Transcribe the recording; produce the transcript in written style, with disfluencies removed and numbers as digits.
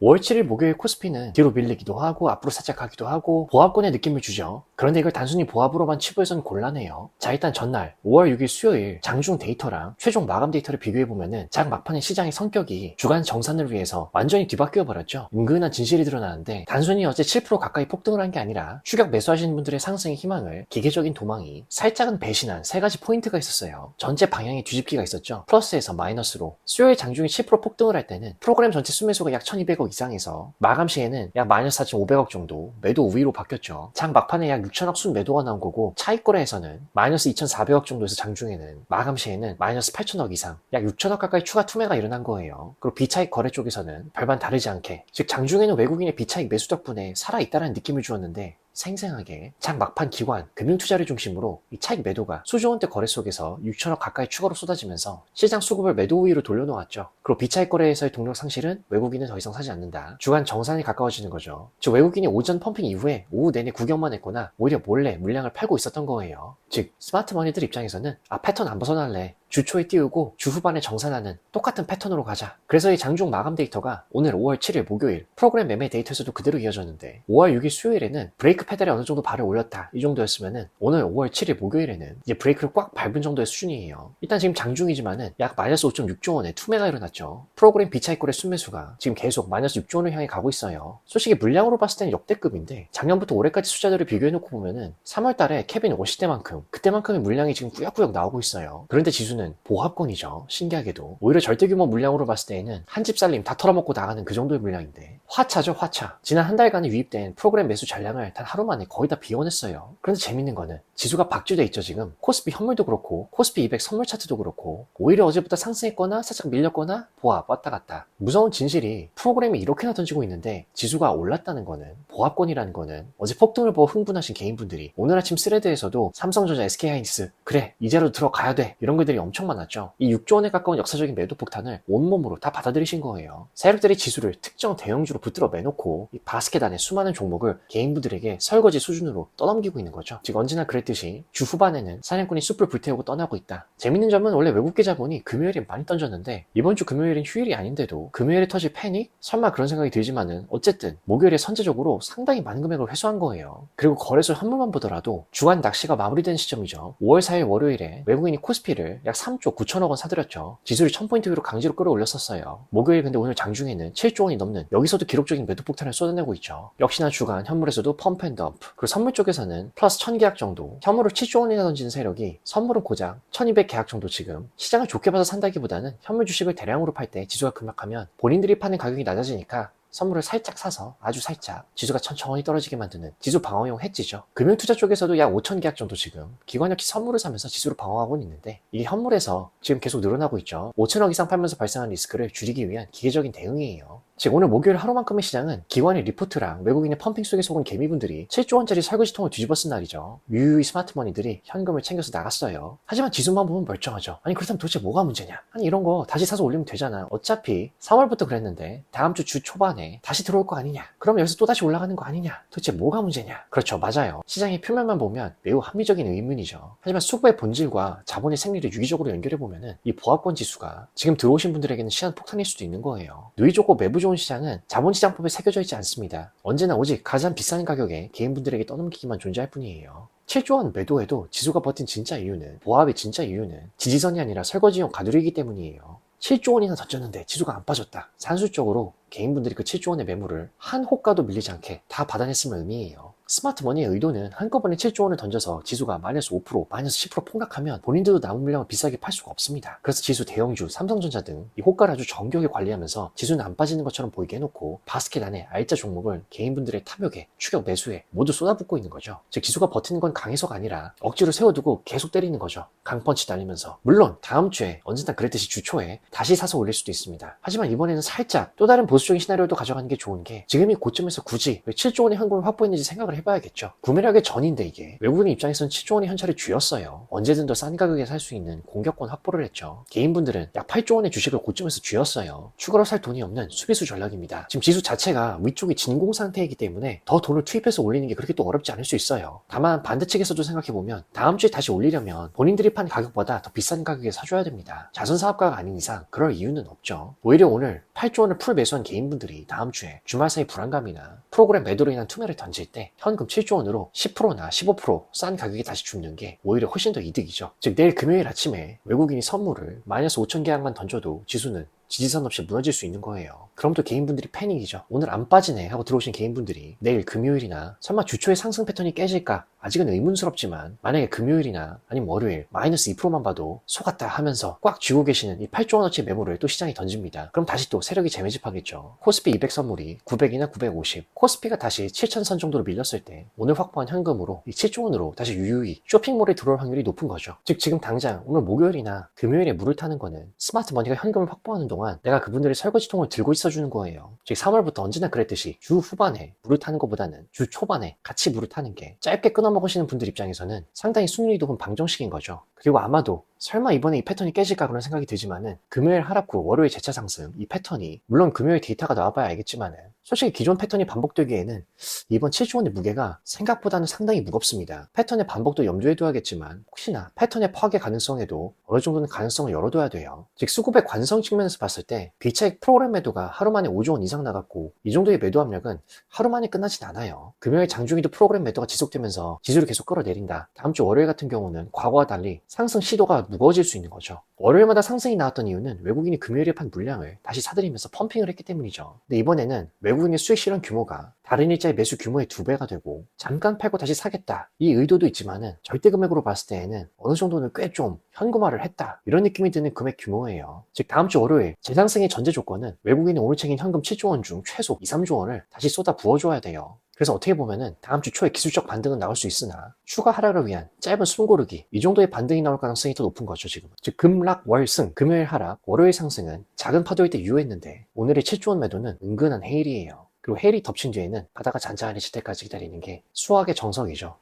5월 7일 목요일 코스피는 뒤로 밀리기도 하고 앞으로 살짝 가기도 하고 보합권의 느낌을 주죠. 그런데 이걸 단순히 보합으로만 치부해서는 곤란해요. 자, 일단 전날 5월 6일 수요일 장중 데이터랑 최종 마감 데이터를 비교해보면은 장 막판의 시장의 성격이 주간 정산을 위해서 완전히 뒤바뀌어 버렸죠. 은근한 진실이 드러나는데 단순히 어제 7% 가까이 폭등을 한 게 아니라 추격 매수하시는 분들의 상승의 희망을 기계적인 도망이 살짝은 배신한 세 가지 포인트가 있었어요. 전체 방향의 뒤집기가 있었죠. 플러스에서 마이너스로. 수요일 장중에 7% 폭등을 할 때는 프로그램 전체 순매수가 약 1200억 이상에서 마감 시에는 약 마이너스 4,500억 정도 매도 우위로 바뀌었죠. 장 막판에 약 6천억 순 매도가 나온 거고 차익거래에서는 마이너스 2,400억 정도에서 장중에는 마감 시에는 마이너스 8천억 이상 약 6천억 가까이 추가 투매가 일어난 거예요. 그리고 비차익 거래 쪽에서는 별반 다르지 않게 즉 장중에는 외국인의 비차익 매수 덕분에 살아있다는 느낌을 주었는데 생생하게 장 막판 기관, 금융투자를 중심으로 이 차익 매도가 수조 원대 거래 속에서 6천억 가까이 추가로 쏟아지면서 시장 수급을 매도 우위로 돌려놓았죠. 그리고 비차익 거래에서의 동력 상실은 외국인은 더 이상 사지 않는다. 주간 정산이 가까워지는 거죠. 즉 외국인이 오전 펌핑 이후에 오후 내내 구경만 했거나 오히려 몰래 물량을 팔고 있었던 거예요. 즉 스마트 머니들 입장에서는 패턴 안 벗어날래. 주 초에 띄우고 주 후반에 정산하는 똑같은 패턴으로 가자. 그래서 이 장중 마감 데이터가 오늘 5월 7일 목요일 프로그램 매매 데이터에서도 그대로 이어졌는데 5월 6일 수요일에는 브레이크 페달에 어느 정도 발을 올렸다 이 정도였으면은 오늘 5월 7일 목요일에는 이제 브레이크를 꽉 밟은 정도의 수준이에요. 일단 지금 장중이지만은 약 마이너스 5.6조 원의 투매가 일어났죠. 프로그램 비차익거래 순매수가 지금 계속 마이너스 6조 원을 향해 가고 있어요. 솔직히 물량으로 봤을 때는 역대급인데 작년부터 올해까지 숫자들을 비교해놓고 보면은 3월 달에 케빈 워시 때만큼 그때만큼의 물량이 지금 꾸역꾸역 나오고 있어요. 그런데 지수는 보합권이죠. 신기하게도. 오히려 절대규모 물량으로 봤을 때에는 한 집 살림 다 털어먹고 나가는 그 정도의 물량인데 화차죠, 화차. 지난 한 달간에 유입된 프로그램 매수 잔량을 단 하루 만에 거의 다 비워냈어요. 그런데 재밌는 거는 지수가 박쥐돼 있죠, 지금. 코스피 현물도 그렇고 코스피 200 선물 차트도 그렇고 오히려 어제부터 상승했거나 살짝 밀렸거나 보합 왔다 갔다. 무서운 진실이 프로그램이 이렇게나 던지고 있는데 지수가 올랐다는 거는 보합권이라는 거는 어제 폭등을 보고 흥분하신 개인분들이 오늘 아침 스레드에서도 삼성전자, SK하이닉스 그래 이제라도 들어가야 돼 이런 글들이 엄청 많았죠. 이 6조 원에 가까운 역사적인 매도 폭탄을 온몸으로 다 받아들이신 거예요. 세력들이 지수를 특정 대형주로 붙들어 매놓고 이 바스켓 안에 수많은 종목을 개인분들에게 설거지 수준으로 떠넘기고 있는 거죠. 즉 언제나 그랬듯이 주 후반에는 사냥꾼이 숲을 불태우고 떠나고 있다. 재밌는 점은 원래 외국계 자본이 금요일에 많이 던졌는데 이번 주 금요일은 휴일이 아닌데도 금요일에 터질 패닉? 설마 그런 생각이 들지만은 어쨌든 목요일에 선제적으로 상당히 많은 금액을 회수한 거예요. 그리고 거래소 현물만 보더라도 주간 낚시가 마무리된 시점이죠. 5월 4일 월요일에 외국인이 코스피를 약 3조 9천억 원 사들였죠. 지수를 1000포인트 위로 강제로 끌어올렸었어요. 목요일 근데 오늘 장중에는 7조 원이 넘는 여기서도 기록적인 매도 폭탄을 쏟아내고 있죠. 역시나 주간 현물에서도 펌프앤덤프 그리고 선물 쪽에서는 플러스 1000계약 정도 현물을 7조 원이나 던지는 세력이 선물은 고작 1200계약 정도 지금 시장을 좋게 봐서 산다기보다는 현물 주식을 대량으로 팔 때 지수가 급락하면 본인들이 파는 가격이 낮아지니까 선물을 살짝 사서 아주 살짝 지수가 천천히 떨어지게 만드는 지수 방어용 해지죠. 금융투자 쪽에서도 약 5,000계약 정도 지금 기관 역시 선물을 사면서 지수를 방어하고 있는데 이게 현물에서 지금 계속 늘어나고 있죠. 5천억 이상 팔면서 발생한 리스크를 줄이기 위한 기계적인 대응이에요. 즉 오늘 목요일 하루만큼의 시장은 기관의 리포트랑 외국인의 펌핑 속에 속은 개미분들이 7조 원짜리 설거지통을 뒤집어 쓴 날이죠. 유유히 스마트머니들이 현금을 챙겨서 나갔어요. 하지만 지수만 보면 멀쩡하죠. 아니 그렇다면 도대체 뭐가 문제냐? 아니 이런 거 다시 사서 올리면 되잖아. 어차피 3월부터 그랬는데 다음 주 주 초반에 다시 들어올 거 아니냐? 그럼 여기서 또다시 올라가는 거 아니냐? 도대체 뭐가 문제냐? 그렇죠. 맞아요. 시장의 표면만 보면 매우 합리적인 의문이죠. 하지만 수급의 본질과 자본의 생리를 유기적으로 연결해보면은 이 보합권 지수가 지금 들어오신 분들에게는 시한 폭탄일 수도 있는 거예요. 누이 좋고 매부 좋은 시장은 자본시장법에 새겨져 있지 않습니다. 언제나 오직 가장 비싼 가격에 개인분들에게 떠넘기기만 존재할 뿐이에요. 7조 원 매도해도 지수가 버틴 진짜 이유는 보합의 진짜 이유는 지지선이 아니라 설거지용 가두리이기 때문이에요. 7조 원이나 던졌는데 지수가 안 빠졌다. 산술적으로 개인분들이 그 7조 원의 매물을 한 호가도 밀리지 않게 다 받아냈음을 의미해요. 스마트머니의 의도는 한꺼번에 7조 원을 던져서 지수가 마이너스 5%, 마이너스 10% 폭락하면 본인들도 남은 물량을 비싸게 팔 수가 없습니다. 그래서 지수 대형주, 삼성전자 등 이 호가를 아주 정교하게 관리하면서 지수는 안 빠지는 것처럼 보이게 해놓고 바스켓 안에 알짜 종목을 개인분들의 탐욕에, 추격 매수에 모두 쏟아붓고 있는 거죠. 즉 지수가 버티는 건 강해서가 아니라 억지로 세워두고 계속 때리는 거죠. 강펀치 날리면서. 물론 다음 주에 언제나 그랬듯이 주 초에 다시 사서 올릴 수도 있습니다. 하지만 이번에는 살짝 또 다른 보수적인 시나리오도 가져가는 게 좋은 게 지금 이 고점에서 굳이 왜 7조 원의 현금을 확보했는지 생각을 해봐야겠죠. 구매력의 전인데 이게 외국인 입장에서는 7조 원의 현찰을 쥐었어요. 언제든 더 싼 가격에 살 수 있는 공격권 확보를 했죠. 개인분들은 약 8조 원의 주식을 고점에서 쥐었어요. 추가로 살 돈이 없는 수비수 전략입니다. 지금 지수 자체가 위쪽이 진공 상태이기 때문에 더 돈을 투입해서 올리는 게 그렇게 또 어렵지 않을 수 있어요. 다만 반대측에서도 생각해보면 다음 주에 다시 올리려면 본인들이 판 가격보다 더 비싼 가격에 사줘야 됩니다. 자선사업가가 아닌 이상 그럴 이유는 없죠. 오히려 오늘 8조 원을 풀 매수한 개인분들이 다음 주에 주말 사이 불안감이나 프로그램 매도로 인한 투매를 던질 때 현금 7조 원으로 10%나 15%싼 가격에 다시 줍는 게 오히려 훨씬 더 이득이죠. 즉 내일 금요일 아침에 외국인이 선물을 마이너스 5천 계약만 던져도 지수는 지지선 없이 무너질 수 있는 거예요. 그럼 또 개인분들이 패닉이죠. 오늘 안 빠지네 하고 들어오신 개인분들이 내일 금요일이나 설마 주초에 상승 패턴이 깨질까? 아직은 의문스럽지만 만약에 금요일이나 아니면 월요일 마이너스 2%만 봐도 속았다 하면서 꽉 쥐고 계시는 이 8조 원어치 매물을 또 시장이 던집니다. 그럼 다시 또 세력이 재매집하겠죠. 코스피 200 선물이 900이나 950, 코스피가 다시 7,000선 정도로 밀렸을 때 오늘 확보한 현금으로 이 7조 원으로 다시 유유히 쇼핑몰에 들어올 확률이 높은 거죠. 즉 지금 당장 오늘 목요일이나 금요일에 물을 타는 거는 스마트 머니가 현금을 확보하는 동안 내가 그분들의 설거지통을 들고 있어주는 거예요. 즉 3월부터 언제나 그랬듯이 주 후반에 물을 타는 것보다는 주 초반에 같이 물을 타는 게 짧게 끊어 먹으시는 분들 입장에서는 상당히 수익률이 높은 방정식인 거죠. 그리고 아마도 설마 이번에 이 패턴이 깨질까 그런 생각이 들지만은 금요일 하락 후 월요일 재차 상승 이 패턴이 물론 금요일 데이터가 나와봐야 알겠지만은 솔직히 기존 패턴이 반복되기에는 이번 7조 원의 무게가 생각보다는 상당히 무겁습니다. 패턴의 반복도 염두에 둬야겠지만 혹시나 패턴의 파괴 가능성에도 어느 정도는 가능성을 열어둬야 돼요. 즉 수급의 관성 측면에서 봤을 때 비차익 프로그램 매도가 하루 만에 5조 원 이상 나갔고 이 정도의 매도 압력은 하루 만에 끝나진 않아요. 금요일 장중에도 프로그램 매도가 지속되면서 지수를 계속 끌어내린다. 다음 주 월요일 같은 경우는 과거와 달리 상승 시도가 무거워질 수 있는 거죠. 월요일마다 상승이 나왔던 이유는 외국인이 금요일에 판 물량을 다시 사들이면서 펌핑을 했기 때문이죠. 근데 이번에는 외국인의 수익 실현 규모가 다른 일자의 매수 규모의 2배가 되고 잠깐 팔고 다시 사겠다 이 의도도 있지만은 절대 금액으로 봤을 때에는 어느 정도는 꽤 좀 현금화를 했다 이런 느낌이 드는 금액 규모예요. 즉 다음 주 월요일 재상승의 전제 조건은 외국인이 오늘 챙긴 현금 7조 원 중 최소 2, 3조 원을 다시 쏟아 부어줘야 돼요. 그래서 어떻게 보면은 다음 주 초에 기술적 반등은 나올 수 있으나 추가 하락을 위한 짧은 숨고르기 이 정도의 반등이 나올 가능성이 더 높은 거죠 지금은. 즉 금락 월승 금요일 하락 월요일 상승은 작은 파도일 때 유효했는데 오늘의 7조 원 매도는 은근한 해일이에요. 그리고 해일이 덮친 뒤에는 바다가 잔잔해질 때까지 기다리는 게 수학의 정석이죠.